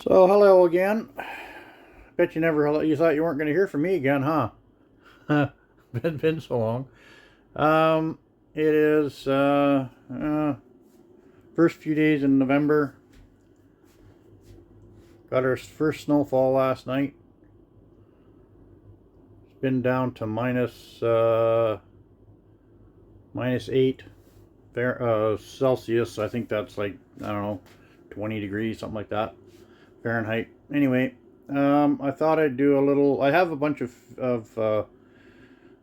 So hello again. Bet you thought you weren't going to hear from me again, huh? been so long. It is first few days in November. Got our first snowfall last night. It's been down to minus 8 Celsius. I think that's like, I don't know, 20 degrees, something like that, Fahrenheit. Anyway, I thought I'd do a little. I have a bunch of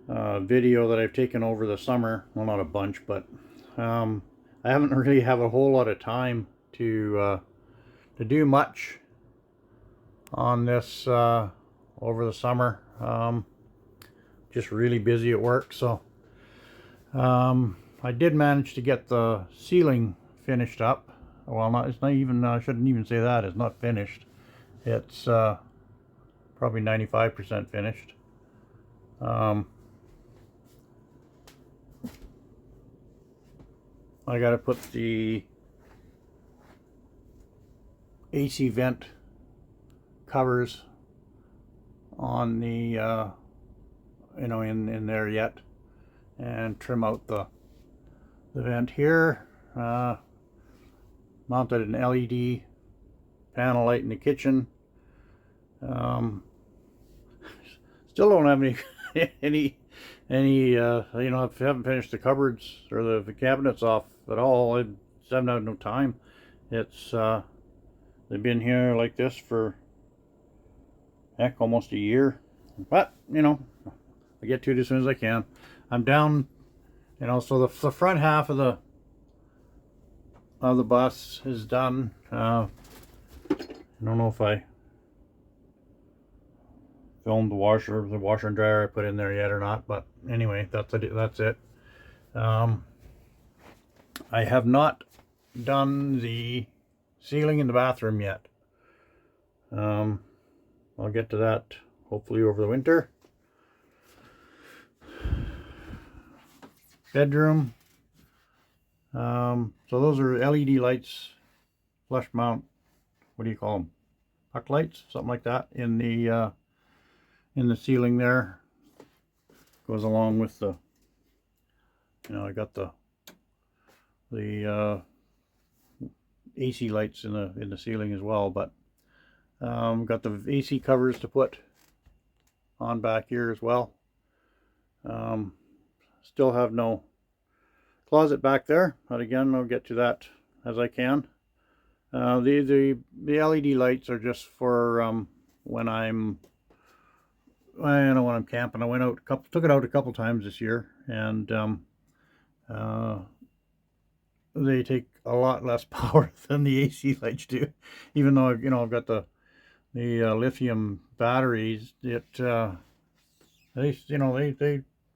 video that I've taken over the summer. Well, not a bunch, but I haven't really have a whole lot of time to do much on this over the summer. Just really busy at work, so I did manage to get the ceiling finished up. Well, not it's not even. I shouldn't even say that. It's not finished. It's probably 95% finished. I got to put the AC vent covers on the in there yet, and trim out the vent here. Mounted an LED panel light in the kitchen. Still don't have any I haven't finished the cupboards or the cabinets off at all. I just haven't had no time. It's they've been here like this for heck almost a year, but I get to it as soon as I can. I'm down, so the front half of the bus is done. I don't know if I filmed the washer and dryer I put in there yet or not, but anyway, that's it. I have not done the ceiling in the bathroom yet. I'll get to that hopefully over the winter. Bedroom. So those are LED lights, flush mount. What do you call them? Puck lights, something like that, in the ceiling there. Goes along with the. I got the AC lights in the ceiling as well, but got the AC covers to put on back here as well. Still have no closet back there, but again, I'll get to that as I can. The LED lights are just for when I'm camping. I went out took it out a couple times this year, and they take a lot less power than the AC lights do. Even though I've got the lithium batteries, they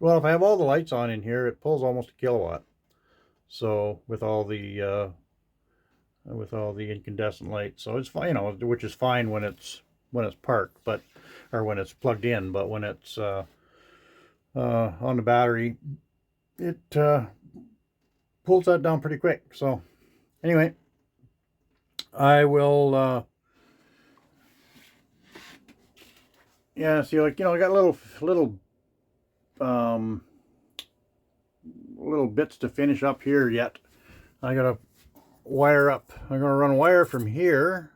well, if I have all the lights on in here, it pulls almost a kilowatt. So with all the incandescent lights, so it's fine, which is fine when it's parked, or when it's plugged in, but when it's on the battery, it pulls that down pretty quick. So anyway, I will see, I got little bits to finish up here yet. I gotta wire up. I'm gonna run wire from here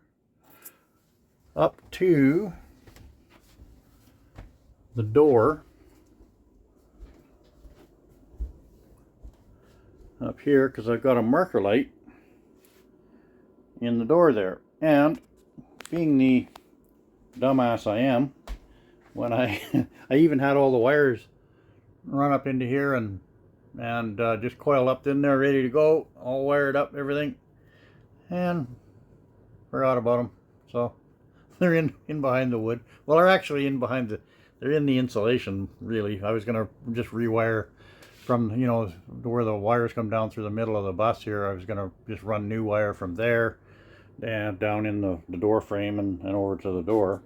up to the door up here, because I've got a marker light in the door there. And being the dumbass I am, when I even had all the wires run up into here and just coiled up in there, ready to go, all wired up, everything, and forgot about them. So they're in behind the wood. Well, they're actually they're in the insulation, really. I was gonna just rewire from where the wires come down through the middle of the bus here. I was gonna just run new wire from there and down in the door frame and over to the door,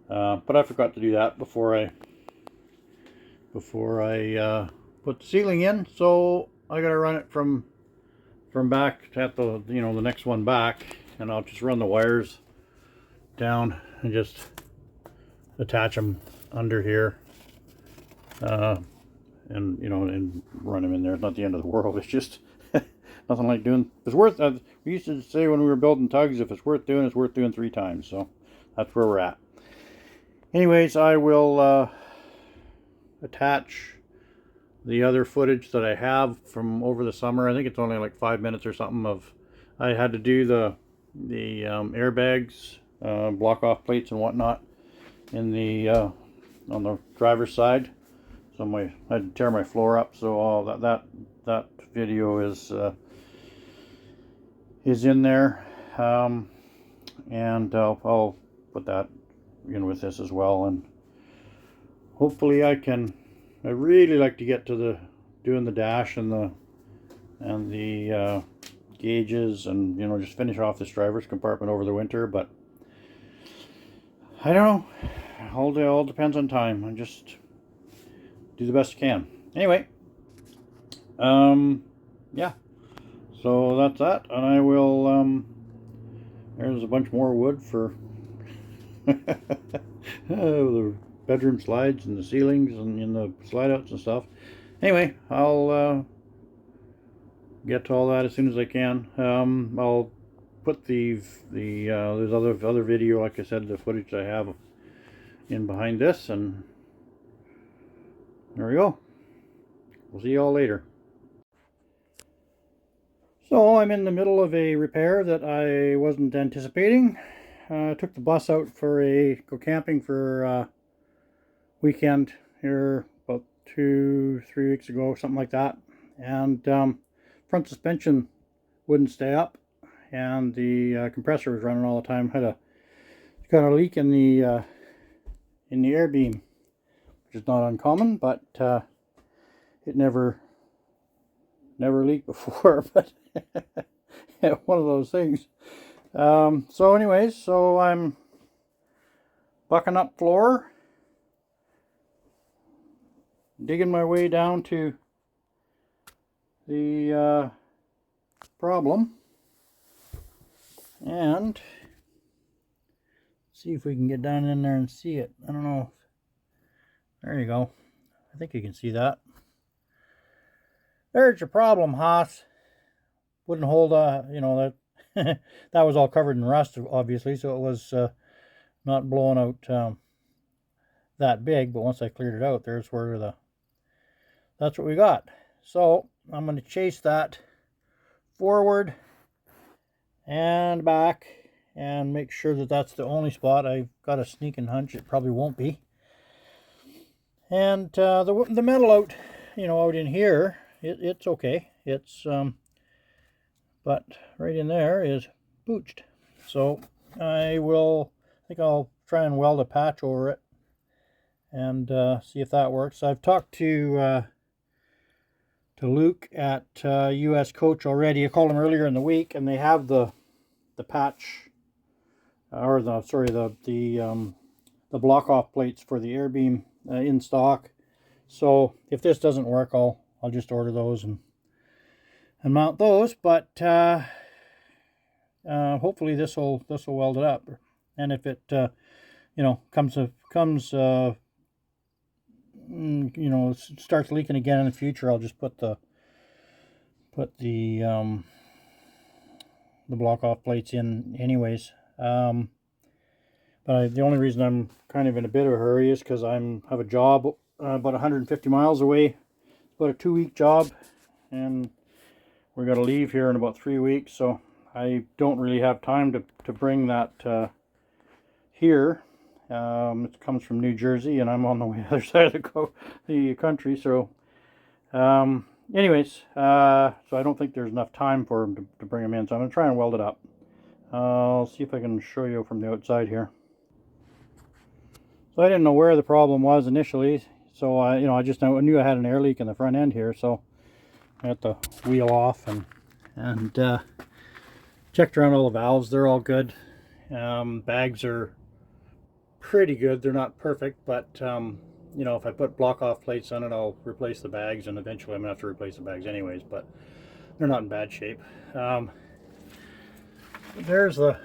but I forgot to do that before I put the ceiling in. So I gotta run it from back at the the next one back, and I'll just run the wires down and just attach them under here, and you know, and run them in there. It's not the end of the world. It's just nothing like doing. It's worth. We used to say when we were building tugs, if it's worth doing, it's worth doing 3 times. So that's where we're at. Anyways, I will attach the other footage that I have from over the summer. I think it's only like 5 minutes or something of. I had to do the airbags, block off plates and whatnot in the on the driver's side. So I had to tear my floor up. So all that video is in there, and I'll put that in with this as well. And hopefully I really like to get to doing the dash and the gauges, and you know, just finish off this driver's compartment over the winter. But I don't know, all depends on time. I just do the best I can. Anyway, yeah, so that's that, and I will there's a bunch more wood for the bedroom slides and the ceilings and in the slide outs and stuff. Anyway, I'll get to all that as soon as I can. I'll put there's other video, like I said, the footage I have in behind this, and there we go. We'll see you all later. So I'm in the middle of a repair that I wasn't anticipating. I took the bus out for go camping for a weekend here about 2-3 weeks ago, something like that, and front suspension wouldn't stay up, and the compressor was running all the time. Got a leak in the air beam, which is not uncommon, but it never leaked before. But yeah, one of those things. So anyways, so I'm bucking up floor, digging my way down to the problem, and see if we can get down in there and see it. I don't know. There you go. I think you can see that. There's your problem, Haas. Wouldn't hold, you know, that that was all covered in rust, obviously, so it was not blowing out that big. But once I cleared it out, there's where that's what we got. So I'm going to chase that forward and back and make sure that that's the only spot. I've got a sneaking hunch it probably won't be. And the metal out, you know, out in here, it's okay. It's but right in there is pooched. So I think I'll try and weld a patch over it and see if that works. I've talked to Luke at US Coach already. I called him earlier in the week, and they have the patch, or the block off plates for the air beam in stock. So if this doesn't work, I'll just order those and mount those. But hopefully this will weld it up. And if it you know, you know, starts leaking again in the future, I'll just put the block off plates in anyways. But the only reason I'm kind of in a bit of a hurry is because I have a job about 150 miles away. It's about a 2-week job, and we're going to leave here in about 3 weeks, so I don't really have time to bring that here. It comes from New Jersey, and I'm on the other side of the country. So anyways, so I don't think there's enough time for him to bring them in, so I'm going to try and weld it up. I'll see if I can show you from the outside here. So I didn't know where the problem was initially, so you know, I just knew I had an air leak in the front end here, so I had to wheel off and checked around all the valves. They're all good. Bags are pretty good. They're not perfect, but you know, if I put block off plates on it, I'll replace the bags, and eventually I'm gonna have to replace the bags anyways, but they're not in bad shape. There's the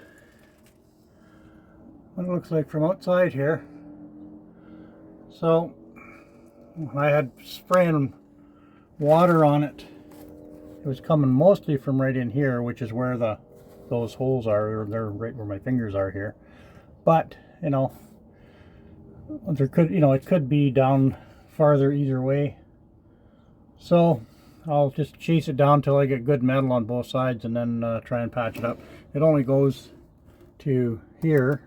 what it looks like from outside here. So I had spraying water on it. It was coming mostly from right in here, which is where those holes are. They're right where my fingers are here. But you know, there could, it could be down farther either way. So I'll just chase it down till I get good metal on both sides, and then try and patch it up. It only goes to here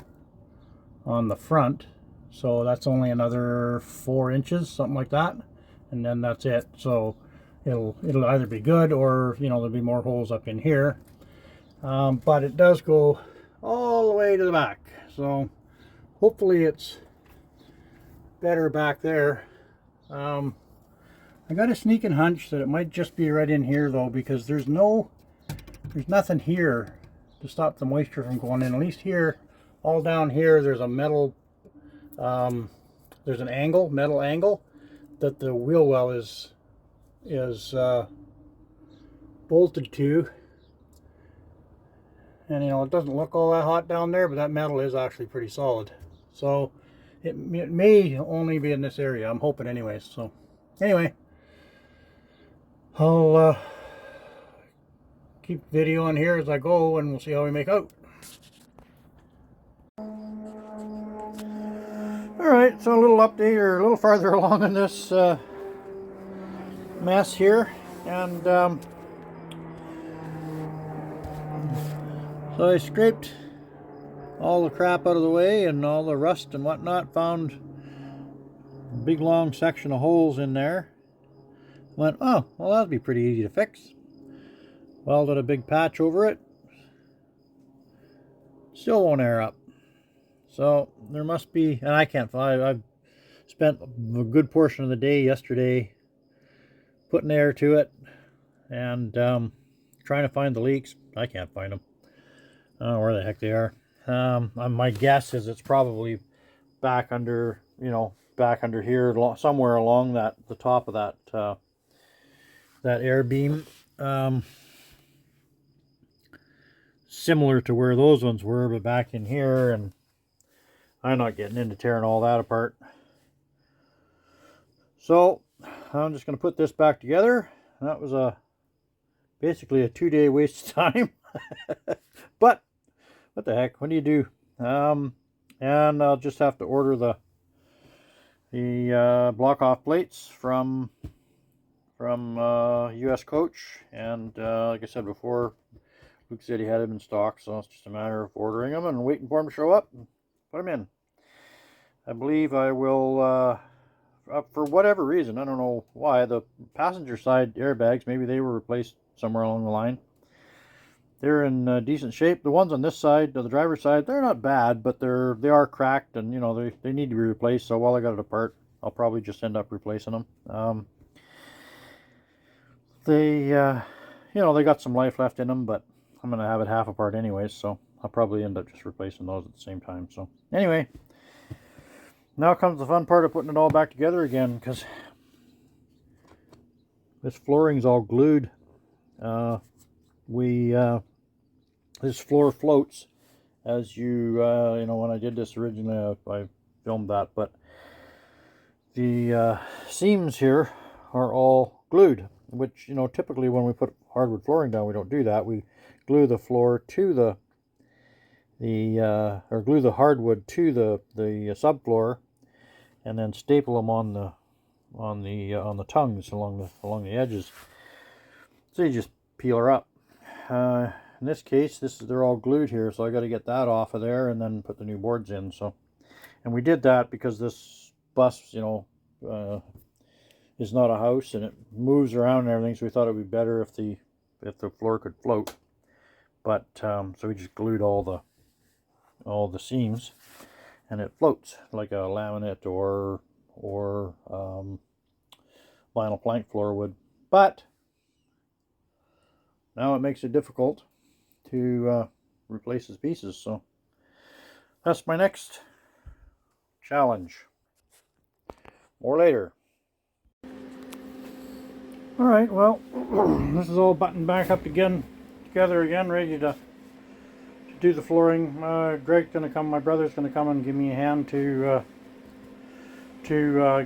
on the front, so that's only another 4 inches, something like that, and then that's it. So it'll either be good, or there'll be more holes up in here. But it does go all the way to the back, so hopefully it's better back there. I got a sneaking hunch that it might just be right in here though, because there's nothing here to stop the moisture from going in. At least here, all down here, there's a metal, there's an angle, metal angle, that the wheel well is bolted to. And it doesn't look all that hot down there, but that metal is actually pretty solid. So it may only be in this area, I'm hoping anyways. So anyway, I'll keep videoing here as I go, and we'll see how we make out. Alright, so a little update, or a little farther along in this mess here. And so I scraped all the crap out of the way and all the rust and whatnot. Found a big long section of holes in there. Went, oh, well, that'll be pretty easy to fix. Welded a big patch over it. Still won't air up. So there must be, and I can't find, I've spent a good portion of the day yesterday putting air to it and trying to find the leaks. I can't find them. I don't know where the heck they are. My guess is it's probably back under, back under here, somewhere along the top of that air beam. Similar to where those ones were, but back in here, and I'm not getting into tearing all that apart. So I'm just going to put this back together. That was basically a 2-day waste of time. But what the heck, what do you do? And I'll just have to order the block off plates from US Coach, and like I said before, Luke said he had them in stock, so it's just a matter of ordering them and waiting for them to show up and put them in. I believe I will, for whatever reason, I don't know why, the passenger side airbags, maybe they were replaced somewhere along the line. They're in decent shape. The ones on this side, the driver's side, they're not bad, but they are cracked, and they need to be replaced. So while I got it apart, I'll probably just end up replacing them. They got some life left in them, but I'm gonna have it half apart anyways, so I'll probably end up just replacing those at the same time. So anyway, now comes the fun part of putting it all back together again, because this flooring's all glued. This floor floats, as when I did this originally, I filmed that, but the seams here are all glued, which, typically when we put hardwood flooring down, we don't do that. We glue the floor to or glue the hardwood to the subfloor, and then staple them on the tongues along the edges. So you just peel her up. In this case, they're all glued here, so I got to get that off of there and then put the new boards in. So, and we did that because this bus, is not a house and it moves around and everything. So we thought it would be better if the floor could float. But so we just glued all the seams, and it floats like a laminate or vinyl plank floor would. But now it makes it difficult to replace his pieces, so that's my next challenge. More later. Alright, well, this is all buttoned back up together again, ready to do the flooring. Greg's gonna come, my brother's gonna come and give me a hand to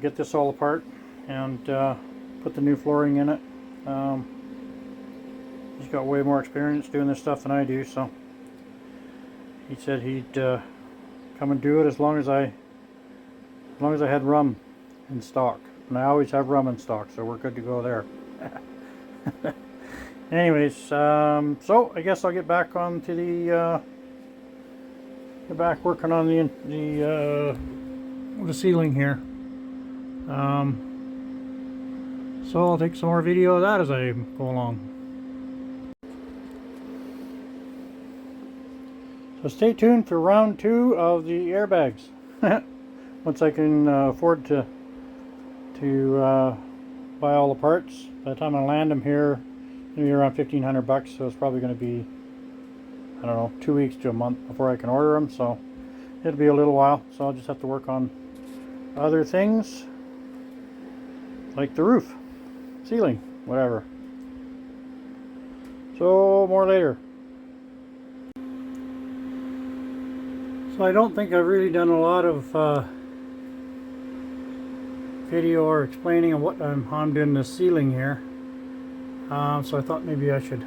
get this all apart and put the new flooring in it. He's got way more experience doing this stuff than I do, so he said he'd come and do it as long as I had rum in stock, and I always have rum in stock, so we're good to go there. Anyways, so I guess I'll get back on to the working on the ceiling here. So I'll take some more video of that as I go along. So stay tuned for round 2 of the airbags. Once I can afford to buy all the parts. By the time I land them here, it's gonna be around $1,500, so it's probably going to be, I don't know, 2 weeks to a month before I can order them. So it'll be a little while. So I'll just have to work on other things like the roof, ceiling, whatever. So more later. So I don't think I've really done a lot of video or explaining of what I'm doing this ceiling here. So I thought maybe I should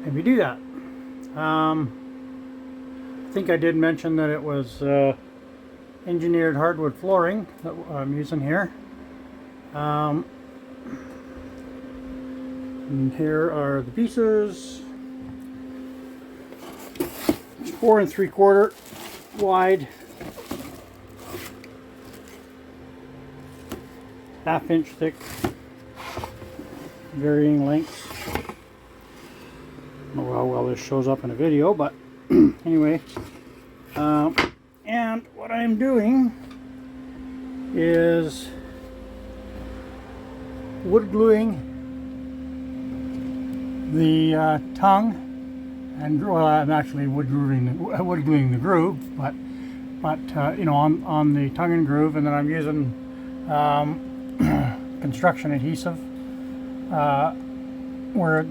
do that. I think I did mention that it was engineered hardwood flooring that I'm using here. And here are the pieces. 4 3/4 wide, 1/2 inch thick, varying lengths. I don't know how well this shows up in a video, but anyway. And what I'm doing is wood gluing the tongue. And well, I'm actually wood gluing the groove, but you know, on the tongue and groove, and then I'm using construction adhesive where it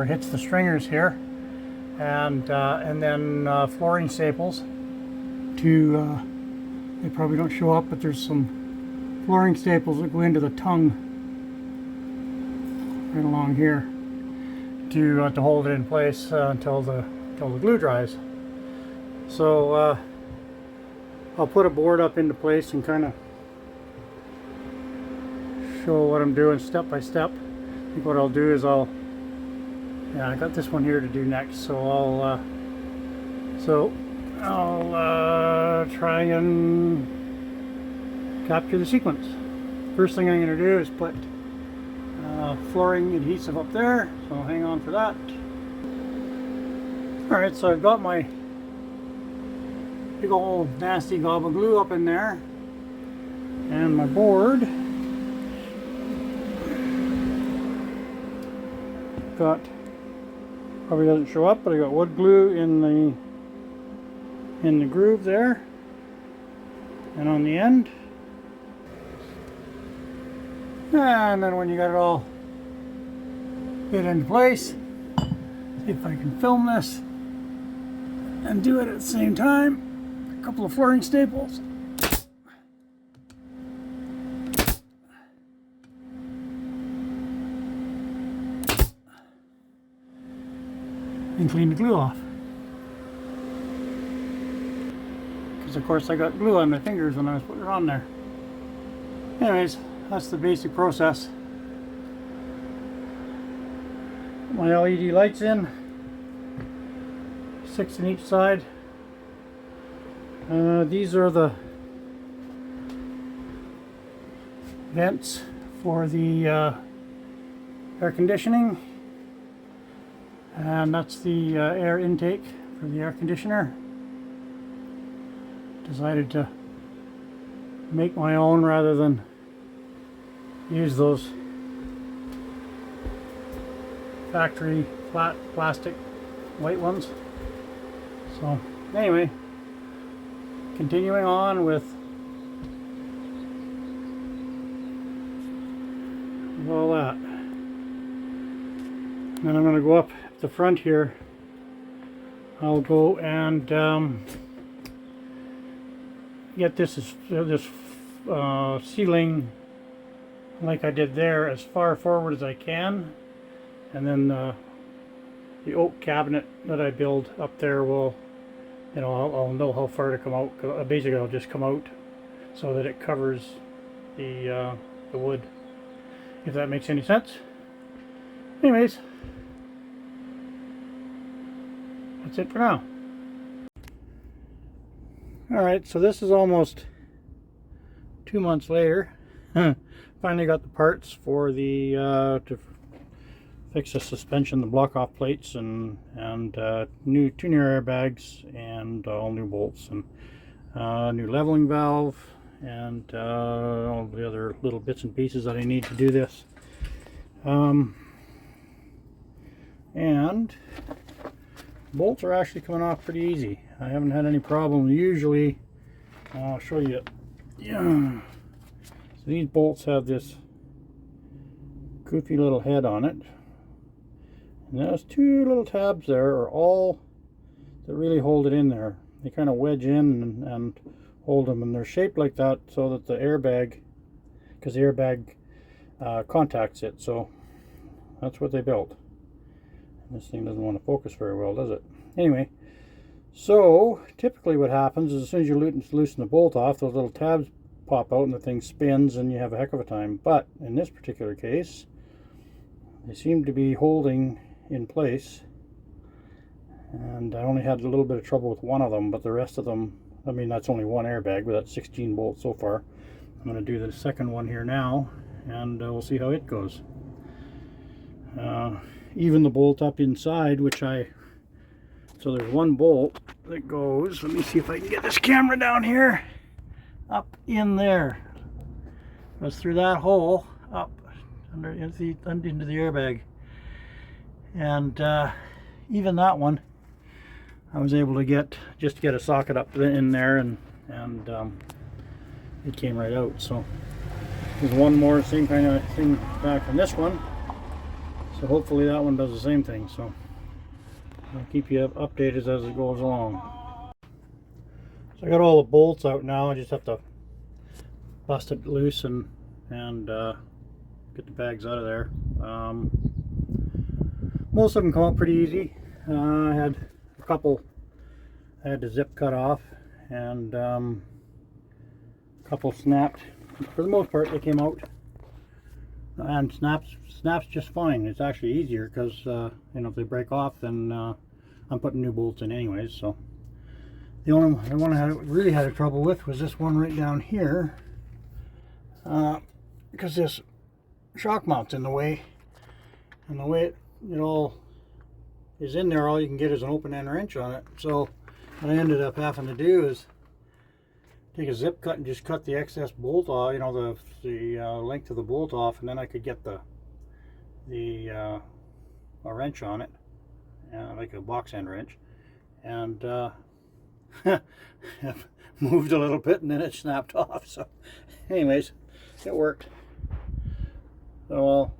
hits the stringers here, and then flooring staples to they probably don't show up, but there's some flooring staples that go into the tongue right along here to hold it in place until the glue dries. So I'll put a board up into place and kind of show what I'm doing step by step. I think what I'll do is I got this one here to do next, so I'll try and capture the sequence. First thing I'm going to do is put flooring adhesive up there, so hang on for that. Alright, so I've got my big old nasty gob of glue up in there, and my board got, probably doesn't show up, but I got wood glue in the groove there and on the end. And then when you got it all fit into place, see if I can film this and do it at the same time. A couple of flooring staples. And clean the glue off. Because of course I got glue on my fingers when I was putting it on there. Anyways, that's the basic process. Put my LED lights in, 6 on each side. These are the vents for the air conditioning, and that's the air intake for the air conditioner. Decided to make my own rather than use those factory flat plastic white ones. So anyway, continuing on with all that. And I'm going to go up the front here. I'll go and get this ceiling like I did there as far forward as I can, and then the oak cabinet that I build up there will, you know, I'll know how far to come out. Basically, I'll just come out so that it covers the wood, if that makes any sense. Anyways, that's it for now. Alright, so this is almost 2 months later. Finally got the parts for the to fix the suspension, the block off plates, and two new airbags, and all new bolts, and new leveling valve, and all the other little bits and pieces that I need to do this. And bolts are actually coming off pretty easy. I haven't had any problem. Usually, I'll show you. Yeah. So these bolts have this goofy little head on it, and those two little tabs there are all that really hold it in there. They kind of wedge in and hold them, and they're shaped like that so that the airbag, because the airbag contacts it. So that's what they built. This thing doesn't want to focus very well, does it? Anyway, so typically what happens is as soon as you loosen the bolt off, those little tabs pop out and the thing spins and you have a heck of a time. But in this particular case, they seem to be holding in place, and I only had a little bit of trouble with one of them, but the rest of them, I mean, that's only one airbag, but that's 16 bolts so far. I'm going to do the second one here now, and we'll see how it goes. Even the bolt up inside, so there's one bolt that goes, let me see if I can get this camera down here, up in there. Goes through that hole, up into the airbag. And even that one, I was able to get a socket up in there, and it came right out. So there's one more same kind of thing back from this one. So hopefully that one does the same thing. So I'll keep you updated as it goes along. So I got all the bolts out now. I just have to bust it loose and get the bags out of there. Most of them come out pretty easy. I had a couple I had the zip cut off, and a couple snapped. For the most part, they came out and snaps just fine. It's actually easier because you know, if they break off, then I'm putting new bolts in anyways. So the only one I really had trouble with was this one right down here, because this shock mount's in the way, and the way it all is in there, all you can get is an open end wrench on it. So what I ended up having to do is take a zip cut and just cut the excess bolt off, you know, the length of the bolt off, and then I could get a wrench on it, like a box end wrench, and moved a little bit, and then it snapped off. So anyways, it worked. So I'll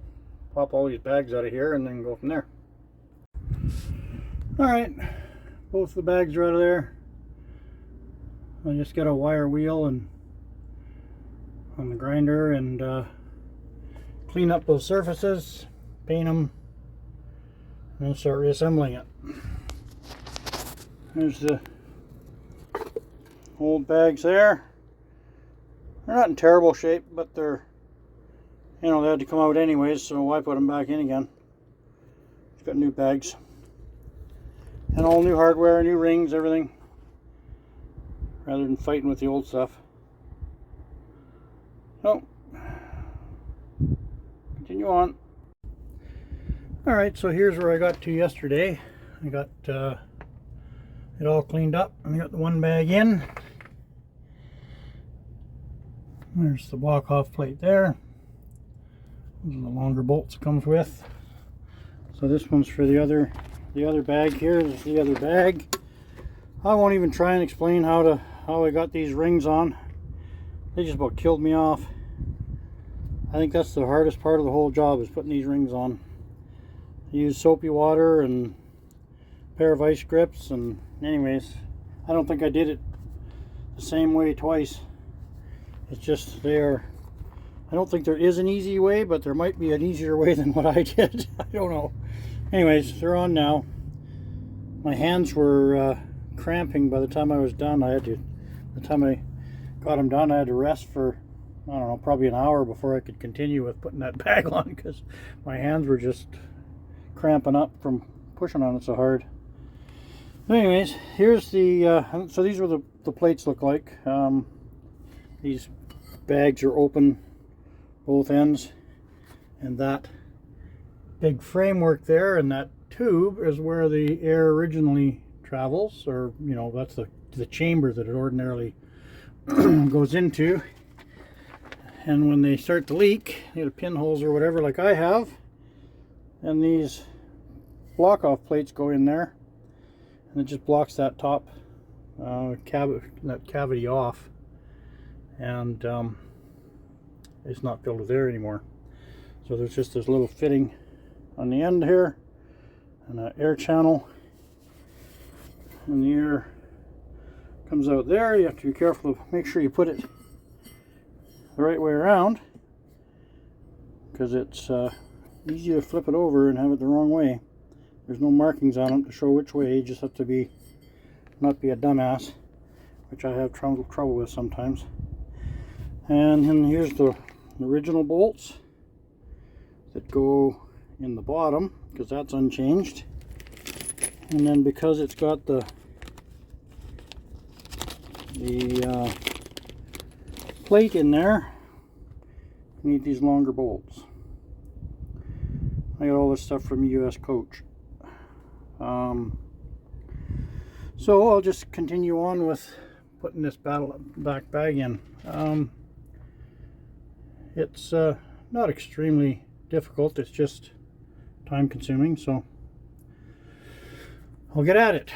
pop all these bags out of here and then go from there. Alright, both the bags are out of there. I just got a wire wheel and on the grinder, and clean up those surfaces, paint them, and then start reassembling it. There's the old bags there. They're not in terrible shape, but they're, you know, they had to come out anyways, so why put them back in again? It's got new bags and all new hardware, new rings, everything, rather than fighting with the old stuff. So continue on. Alright, so here's where I got to yesterday. I got it all cleaned up, and I got the one bag in. There's the block off plate there. These are the longer bolts it comes with. So this one's for the other bag here. This is the other bag. I won't even try and explain how I got these rings on. They just about killed me off. I think that's the hardest part of the whole job, is putting these rings on. use soapy water and a pair of ice grips, and anyways, I don't think I did it the same way twice. It's just there. I don't think there is an easy way, but there might be an easier way than what I did. I don't know. Anyways, they're on now. My hands were cramping by the time I was done. By the time I got them done, I had to rest for, I don't know, probably an hour before I could continue with putting that bag on, because my hands were just cramping up from pushing on it so hard. Anyways, here's the so these are the plates look like. These bags are open both ends, and that big framework there and that tube is where the air originally travels, or you know, that's the chamber that it ordinarily goes into. And when they start to leak, you know, pinholes or whatever like I have, and these block off plates go in there, and it just blocks that top cavity off, and it's not filled with air anymore. So there's just this little fitting on the end here and an air channel, and the air comes out there. You have to be careful to make sure you put it the right way around, because it's easy to flip it over and have it the wrong way. There's no markings on it to show which way. You just have to not be a dumbass, which I have trouble with sometimes. And then here's the original bolts that go in the bottom, because that's unchanged. And then because it's got the plate in there, you need these longer bolts. I got all this stuff from US Coach. So I'll just continue on with putting this back bag in. It's not extremely difficult, it's just time consuming, so I'll get at it.